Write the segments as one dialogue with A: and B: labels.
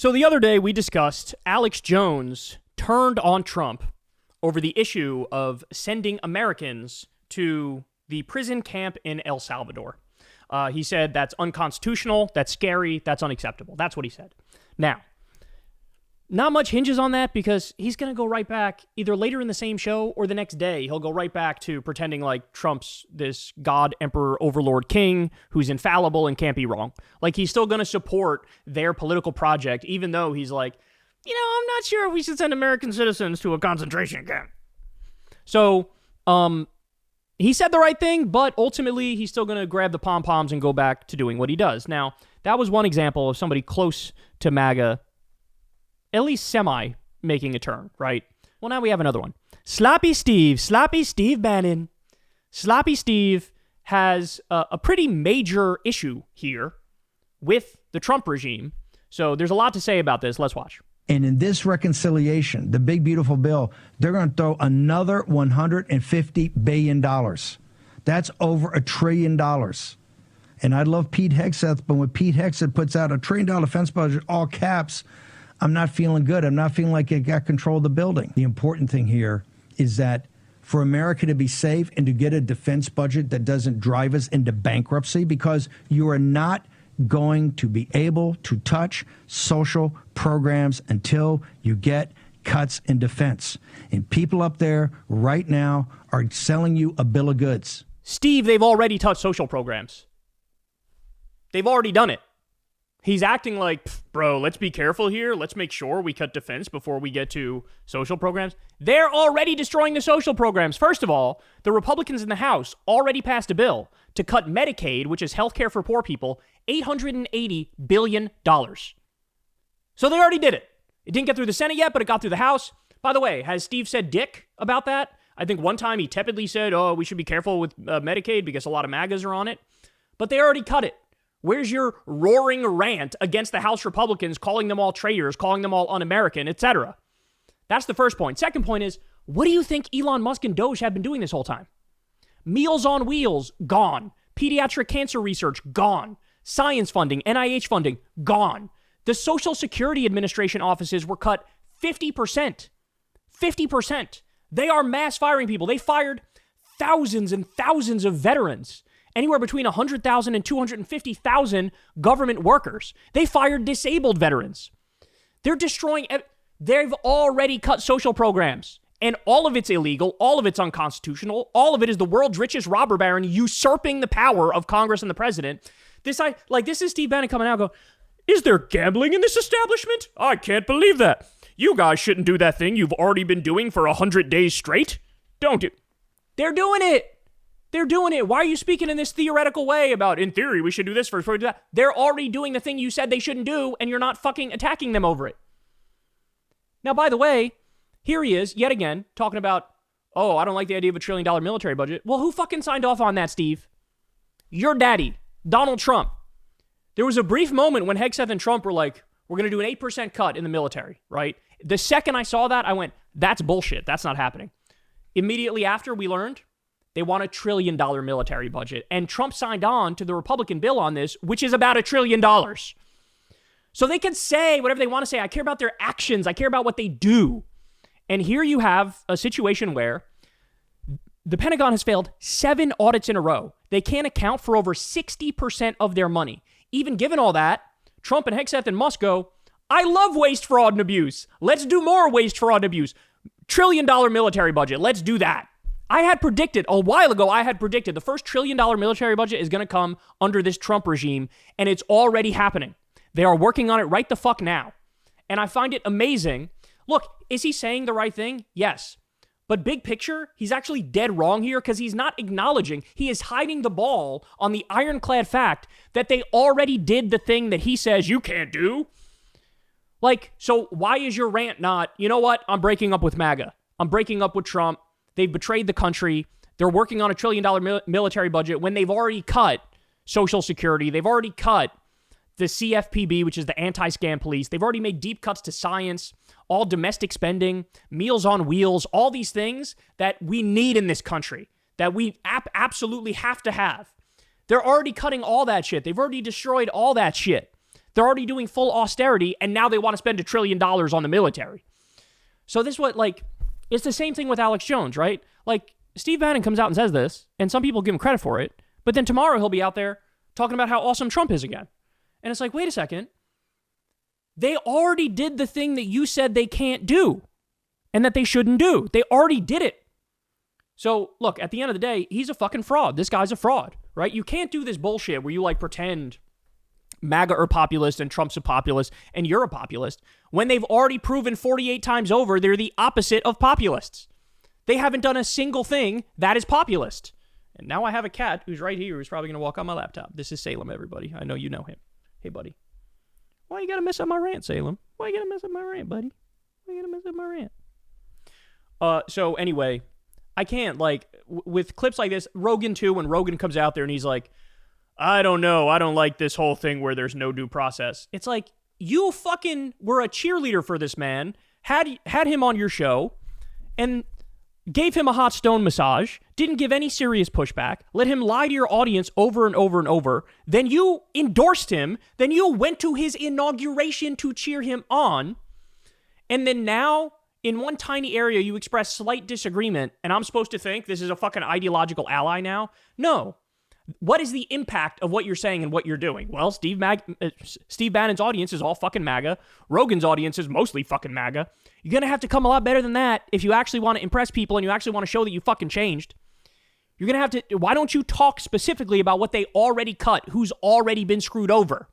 A: So the other day we discussed Alex Jones turned on Trump over the issue of sending Americans to the prison camp in El Salvador. He said that's unconstitutional, that's scary, that's unacceptable. That's what he said. Now, not much hinges on that because he's going to go right back either later in the same show or the next day. He'll go right back to pretending like Trump's this God, Emperor, Overlord, King who's infallible and can't be wrong. Like he's still going to support their political project, even though he's like, I'm not sure if we should send American citizens to a concentration camp. So, he said the right thing, but ultimately he's still going to grab the pom-poms and go back to doing what he does. Now, that was one example of somebody close to MAGA at least semi making a turn, right? Well, now we have another one. Sloppy Steve Bannon. Sloppy Steve has a pretty major issue here with the Trump regime. So there's a lot to say about this. Let's watch.
B: And in this reconciliation, the big, beautiful bill, they're going to throw another $150 billion. That's over $1 trillion. And I love Pete Hegseth, but when Pete Hegseth puts out $1 trillion defense budget, all caps, I'm not feeling good. I'm not feeling like it got control of the building. The important thing here is that for America to be safe and to get a defense budget that doesn't drive us into bankruptcy, because you are not going to be able to touch social programs until you get cuts in defense. And people up there right now are selling you a bill of goods.
A: Steve, they've already touched social programs. They've already done it. He's acting like, bro, let's be careful here. Let's make sure we cut defense before we get to social programs. They're already destroying the social programs. First of all, the Republicans in the House already passed a bill to cut Medicaid, which is health care for poor people, $880 billion. So they already did it. It didn't get through the Senate yet, but it got through the House. By the way, has Steve said dick about that? I think one time he tepidly said, we should be careful with Medicaid because a lot of MAGAs are on it. But they already cut it. Where's your roaring rant against the House Republicans, calling them all traitors, calling them all un-American, etc.? That's the first point. Second point is, what do you think Elon Musk and Doge have been doing this whole time? Meals on Wheels, gone. Pediatric cancer research, gone. Science funding, NIH funding, gone. The Social Security Administration offices were cut 50%. 50%. They are mass firing people. They fired thousands and thousands of veterans. Anywhere between 100,000 and 250,000 government workers. They fired disabled veterans. They're destroying. They've already cut social programs. And all of it's illegal. All of it's unconstitutional. All of it is the world's richest robber baron usurping the power of Congress and the president. This is Steve Bannon coming out and go, is there gambling in this establishment? I can't believe that. You guys shouldn't do that thing you've already been doing for 100 days straight. Don't do. They're doing it. They're doing it. Why are you speaking in this theoretical way about, in theory, we should do this first before we do that? They're already doing the thing you said they shouldn't do, and you're not fucking attacking them over it. Now, by the way, here he is, yet again, talking about, I don't like the idea of $1 trillion military budget. Well, who fucking signed off on that, Steve? Your daddy, Donald Trump. There was a brief moment when Hegseth and Trump were like, we're going to do an 8% cut in the military, right? The second I saw that, I went, that's bullshit. That's not happening. Immediately after, we learned they want $1 trillion military budget. And Trump signed on to the Republican bill on this, which is about $1 trillion. So they can say whatever they want to say. I care about their actions. I care about what they do. And here you have a situation where the Pentagon has failed 7 audits in a row. They can't account for over 60% of their money. Even given all that, Trump and Hegseth and Musk go, I love waste, fraud, and abuse. Let's do more waste, fraud, and abuse. $1 trillion military budget. Let's do that. I had predicted a while ago, the first $1 trillion military budget is going to come under this Trump regime, and it's already happening. They are working on it right the fuck now. And I find it amazing. Look, is he saying the right thing? Yes. But big picture, he's actually dead wrong here because he's not acknowledging, he is hiding the ball on the ironclad fact that they already did the thing that he says you can't do. So why is your rant not, you know what? I'm breaking up with MAGA. I'm breaking up with Trump. They've betrayed the country. They're working on $1 trillion military budget when they've already cut Social Security. They've already cut the CFPB, which is the anti-scam police. They've already made deep cuts to science, all domestic spending, Meals on Wheels, all these things that we need in this country, that we absolutely have to have. They're already cutting all that shit. They've already destroyed all that shit. They're already doing full austerity, and now they want to spend $1 trillion on the military. So this is what, like, it's the same thing with Alex Jones, right? Like, Steve Bannon comes out and says this, and some people give him credit for it, but then tomorrow he'll be out there talking about how awesome Trump is again. And it's like, wait a second. They already did the thing that you said they can't do and that they shouldn't do. They already did it. So, look, at the end of the day, he's a fucking fraud. This guy's a fraud, right? You can't do this bullshit where you, like, pretend MAGA are populist and Trump's a populist and you're a populist when they've already proven 48 times over they're the opposite of populists. They haven't done a single thing that is populist. And now I have a cat who's right here who's probably going to walk on my laptop. This is Salem, everybody. I know you know him. Hey, buddy. Why you got to mess up my rant, Salem? Why you got to mess up my rant, buddy? Why you got to mess up my rant? So anyway, I can't, like, with clips like this, Rogan too, when Rogan comes out there and he's like, I don't know, I don't like this whole thing where there's no due process. It's like, you fucking were a cheerleader for this man, had him on your show, and gave him a hot stone massage, didn't give any serious pushback, let him lie to your audience over and over and over, then you endorsed him, then you went to his inauguration to cheer him on, and then now, in one tiny area, you express slight disagreement, and I'm supposed to think this is a fucking ideological ally now? No. What is the impact of what you're saying and what you're doing? Well, Steve Bannon's audience is all fucking MAGA. Rogan's audience is mostly fucking MAGA. You're going to have to come a lot better than that if you actually want to impress people and you actually want to show that you fucking changed. You're going to have to... Why don't you talk specifically about what they already cut, who's already been screwed over?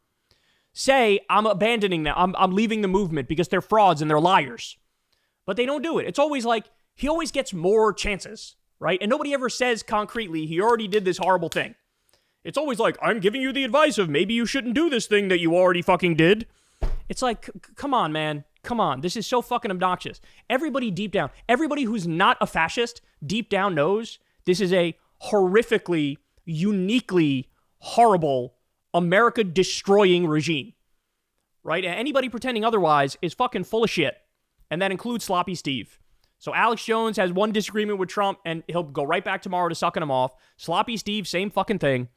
A: Say, I'm abandoning them. I'm leaving the movement because they're frauds and they're liars. But they don't do it. It's always like, he always gets more chances, right? And nobody ever says concretely, he already did this horrible thing. It's always like, I'm giving you the advice of maybe you shouldn't do this thing that you already fucking did. It's like, come on, man. Come on. This is so fucking obnoxious. Everybody deep down, everybody who's not a fascist deep down knows this is a horrifically, uniquely horrible, America-destroying regime, right? And anybody pretending otherwise is fucking full of shit. And that includes Sloppy Steve. So Alex Jones has one disagreement with Trump, and he'll go right back tomorrow to sucking him off. Sloppy Steve, same fucking thing.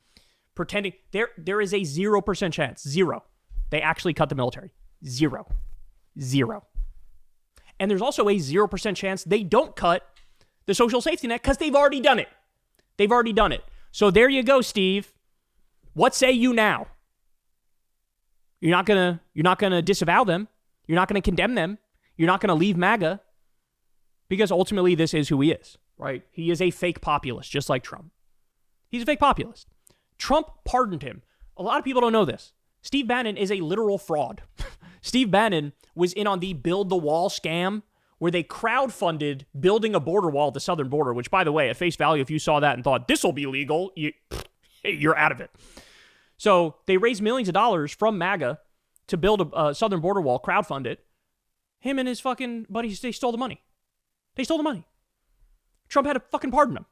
A: Pretending there is a 0% chance, zero, they actually cut the military. Zero. And there's also a 0% chance they don't cut the social safety net because they've already done it. So there you go, Steve. What say you now? You're not gonna disavow them. You're not gonna condemn them. You're not gonna leave MAGA. Because ultimately this is who he is, right? He is a fake populist, just like Trump. He's a fake populist. Trump pardoned him. A lot of people don't know this. Steve Bannon is a literal fraud. Steve Bannon was in on the Build the Wall scam, where they crowdfunded building a border wall at the southern border, which, by the way, at face value, if you saw that and thought, this will be legal, you're out of it. So they raised millions of dollars from MAGA to build a southern border wall, crowdfund it. Him and his fucking buddies, they stole the money. Trump had to fucking pardon him.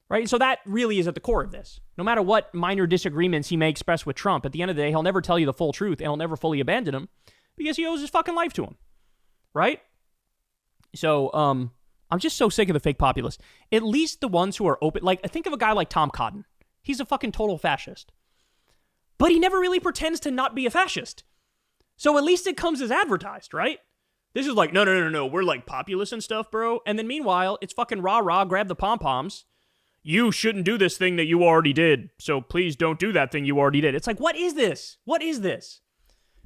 A: Right? So that really is at the core of this. No matter what minor disagreements he may express with Trump, at the end of the day, he'll never tell you the full truth and he'll never fully abandon him because he owes his fucking life to him. Right? So, I'm just so sick of the fake populists. At least the ones who are open, like, think of a guy like Tom Cotton. He's a fucking total fascist. But he never really pretends to not be a fascist. So at least it comes as advertised, right? This is like, no, we're like populists and stuff, bro. And then meanwhile, it's fucking rah-rah, grab the pom-poms. You shouldn't do this thing that you already did. So please don't do that thing you already did. It's like, what is this? What is this?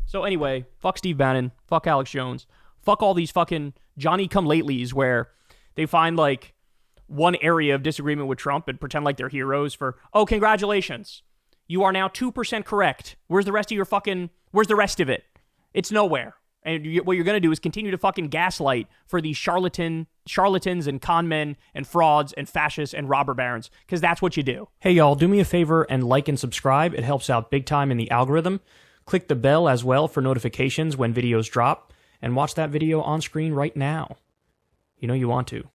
A: So anyway, fuck Steve Bannon. Fuck Alex Jones. Fuck all these fucking Johnny-come-latelys where they find like one area of disagreement with Trump and pretend like they're heroes for, oh, congratulations. You are now 2% correct. Where's the rest of it? It's nowhere. And what you're going to do is continue to fucking gaslight for these charlatans and con men and frauds and fascists and robber barons, because that's what you do. Hey, y'all, do me a favor and like and subscribe. It helps out big time in the algorithm. Click the bell as well for notifications when videos drop, and watch that video on screen right now. You know you want to.